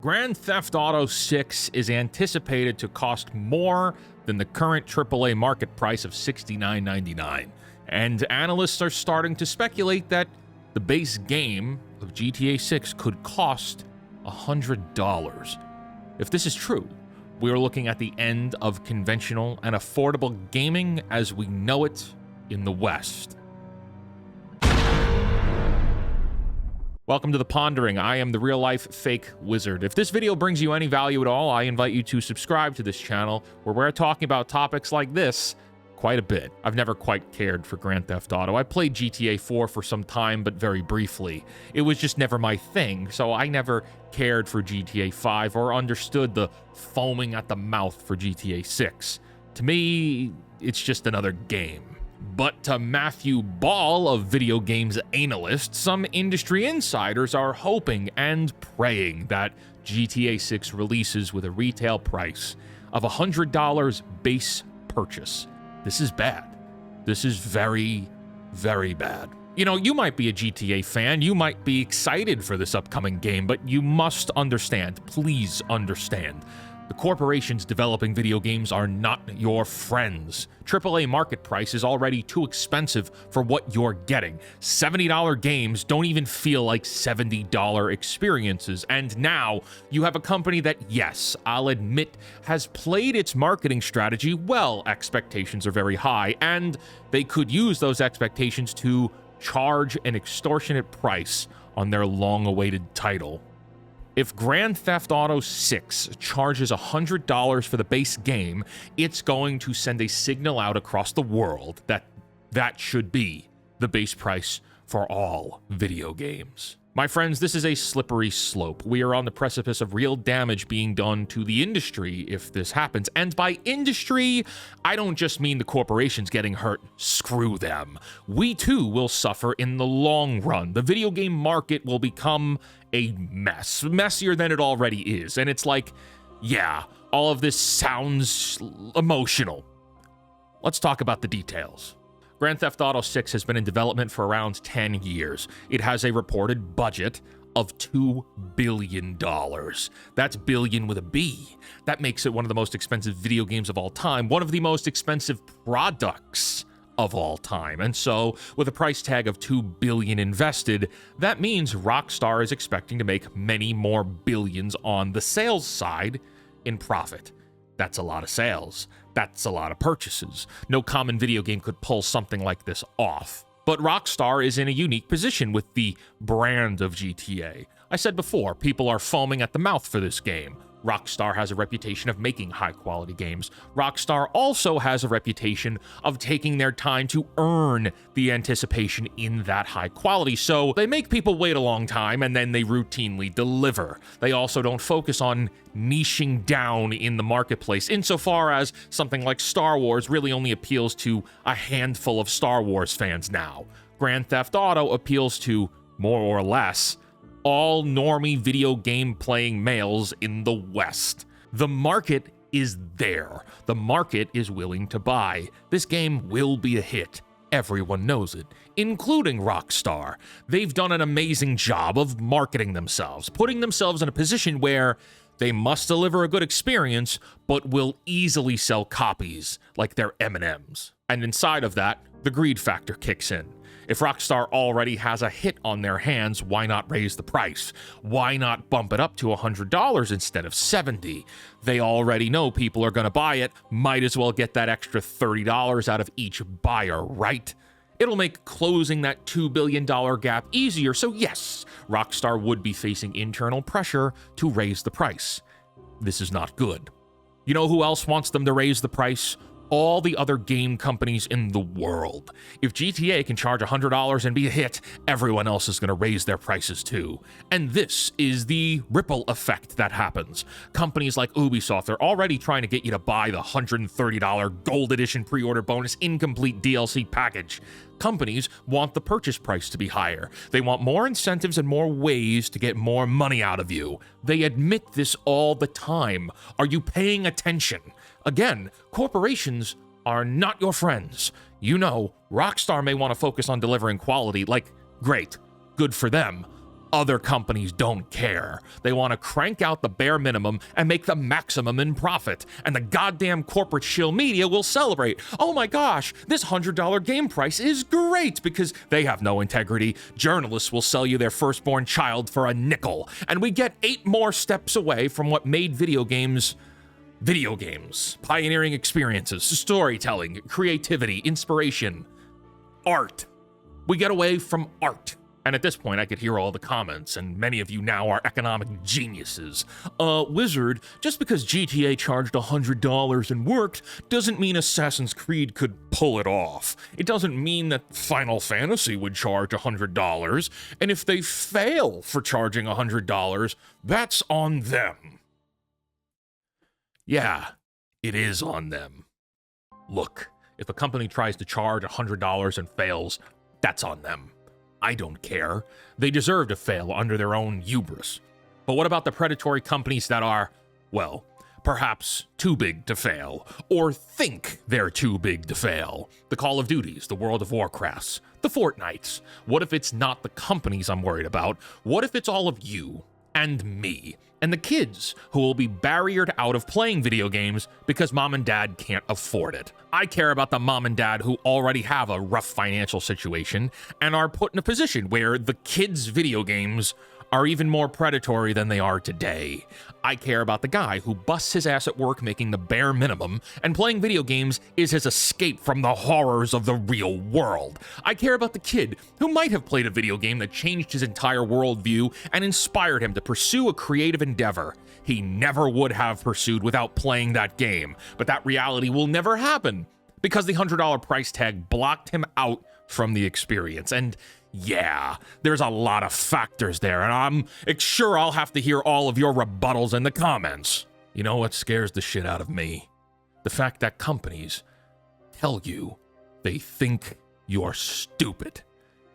Grand Theft Auto 6 is anticipated to cost more than the current AAA market price of $69.99, and analysts are starting to speculate that the base game of GTA 6 could cost $100. If this is true, we are looking at the end of conventional and affordable gaming as we know it in the West. Welcome to The Pondering. I am the real-life fake wizard. If this video brings you any value at all, I invite you to subscribe to this channel, where we're talking about topics like this quite a bit. I've never quite cared for Grand Theft Auto. I played GTA 4 for some time, but very briefly. It was just never my thing, so I never cared for GTA 5 or understood the foaming at the mouth for GTA 6. To me, it's just another game. But to Matthew Ball of video games analysts, some industry insiders are hoping and praying that GTA 6 releases with a retail price of $100 base purchase. This is bad. This is very, very bad. You know, you might be a GTA fan, you might be excited for this upcoming game, but you must understand, please understand, the corporations developing video games are not your friends. AAA Market Price is already too expensive for what you're getting. $70 games don't even feel like $70 experiences. And now you have a company that, yes, I'll admit, has played its marketing strategy well. Expectations are very high, and they could use those expectations to charge an extortionate price on their long-awaited title. If Grand Theft Auto 6 charges $100 for the base game, it's going to send a signal out across the world that that should be the base price for all video games. My friends, this is a slippery slope. We are on the precipice of real damage being done to the industry if this happens. And by industry, I don't just mean the corporations getting hurt. Screw them. We too will suffer in the long run. The video game market will become a mess, messier than it already is. And it's like, yeah, all of this sounds emotional. Let's talk about the details. Grand Theft Auto 6 has been in development for around 10 years. It has a reported budget of $2 billion. That's billion with a B. That makes it one of the most expensive video games of all time, one of the most expensive products of all time. And so, with a price tag of $2 billion invested, that means Rockstar is expecting to make many more billions on the sales side in profit. That's a lot of sales. That's a lot of purchases. No common video game could pull something like this off. But Rockstar is in a unique position with the brand of GTA. I said before, people are foaming at the mouth for this game. Rockstar has a reputation of making high-quality games. Rockstar also has a reputation of taking their time to earn the anticipation in that high quality, so they make people wait a long time and then they routinely deliver. They also don't focus on niching down in the marketplace, insofar as something like Star Wars really only appeals to a handful of Star Wars fans now. Grand Theft Auto appeals to, more or less, all normie video game playing males in the West. The market is there. The market is willing to buy. This game will be a hit. Everyone knows it, including Rockstar. They've done an amazing job of marketing themselves, putting themselves in a position where they must deliver a good experience, but will easily sell copies like they're M&Ms. And inside of that, the greed factor kicks in. If Rockstar already has a hit on their hands, why not raise the price? Why not bump it up to $100 instead of $70? They already know people are going to buy it, might as well get that extra $30 out of each buyer, right? It'll make closing that $2 billion gap easier, so yes, Rockstar would be facing internal pressure to raise the price. This is not good. You know who else wants them to raise the price? All the other game companies in the world. If GTA can charge $100 and be a hit, everyone else is going to raise their prices too. And this is the ripple effect that happens. Companies like Ubisoft are already trying to get you to buy the $130 Gold Edition pre-order bonus incomplete DLC package. Companies want the purchase price to be higher. They want more incentives and more ways to get more money out of you. They admit this all the time. Are you paying attention? Again, corporations are not your friends. You know, Rockstar may want to focus on delivering quality, like, great, good for them. Other companies don't care. They want to crank out the bare minimum and make the maximum in profit. And the goddamn corporate shill media will celebrate. Oh my gosh, this $100 game price is great, because they have no integrity. Journalists will sell you their firstborn child for a nickel. And we get 8 more steps away from what made video games. Pioneering experiences, storytelling, creativity, inspiration, art. We get away from art. And at this point, I could hear all the comments, and many of you now are economic geniuses. Wizard, just because GTA charged $100 and worked, doesn't mean Assassin's Creed could pull it off. It doesn't mean that Final Fantasy would charge $100, and if they fail for charging $100, that's on them. Yeah, it is on them. Look, if a company tries to charge $100 and fails, that's on them. I don't care. They deserve to fail under their own hubris. But what about the predatory companies that are, well, perhaps too big to fail, or think they're too big to fail? The Call of Duties, the World of Warcrafts, the Fortnites. What if it's not the companies I'm worried about? What if it's all of you and me and the kids who will be barriered out of playing video games because mom and dad can't afford it? I care about the mom and dad who already have a rough financial situation and are put in a position where the kids' video games are even more predatory than they are today. I care about the guy who busts his ass at work making the bare minimum, and playing video games is his escape from the horrors of the real world. I care about the kid who might have played a video game that changed his entire worldview and inspired him to pursue a creative endeavor he never would have pursued without playing that game. But that reality will never happen because the $100 price tag blocked him out from the experience. And yeah, there's a lot of factors there, and I'm sure I'll have to hear all of your rebuttals in the comments. You know what scares the shit out of me? The fact that companies tell you they think you're stupid.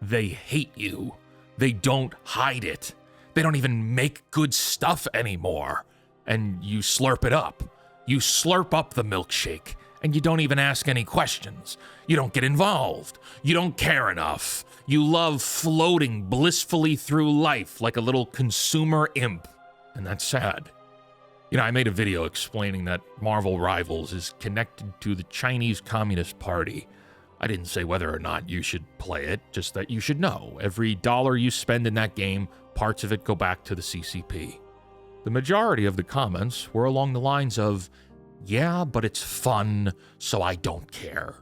They hate you. They don't hide it. They don't even make good stuff anymore. And you slurp it up. You slurp up the milkshake, and you don't even ask any questions. You don't get involved. You don't care enough. You love floating blissfully through life like a little consumer imp. And that's sad. You know, I made a video explaining that Marvel Rivals is connected to the Chinese Communist Party. I didn't say whether or not you should play it, just that you should know. Every dollar you spend in that game, parts of it go back to the CCP. The majority of the comments were along the lines of, yeah, but it's fun, so I don't care.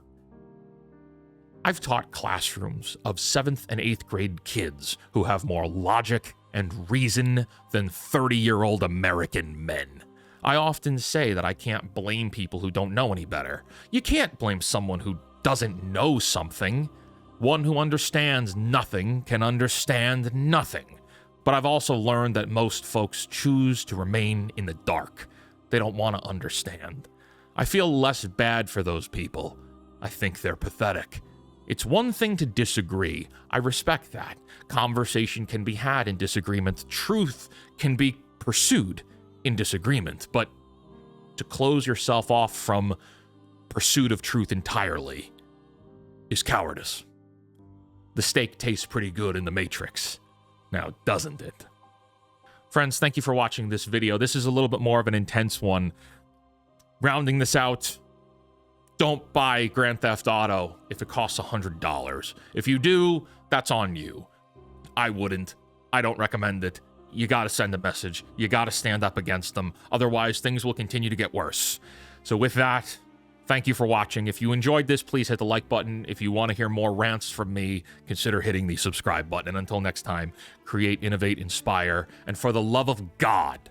I've taught classrooms of 7th and 8th grade kids who have more logic and reason than 30-year-old American men. I often say that I can't blame people who don't know any better. You can't blame someone who doesn't know something. One who understands nothing can understand nothing. But I've also learned that most folks choose to remain in the dark. They don't want to understand. I feel less bad for those people. I think they're pathetic. It's one thing to disagree. I respect that. Conversation can be had in disagreement. Truth can be pursued in disagreement. But to close yourself off from pursuit of truth entirely is cowardice. The steak tastes pretty good in the Matrix. Now, doesn't it? Friends, thank you for watching this video. This is a little bit more of an intense one. Rounding this out, don't buy Grand Theft Auto if it costs $100. If you do, that's on you. I wouldn't. I don't recommend it. You gotta send a message. You gotta stand up against them. Otherwise, things will continue to get worse. So with that, thank you for watching. If you enjoyed this, please hit the like button. If you want to hear more rants from me, consider hitting the subscribe button. And until next time, create, innovate, inspire, and for the love of God,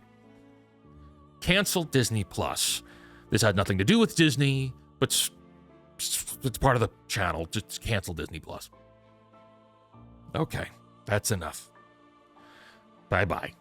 cancel Disney+. This had nothing to do with Disney, but it's part of the channel. Just cancel Disney+. Okay, that's enough. Bye-bye.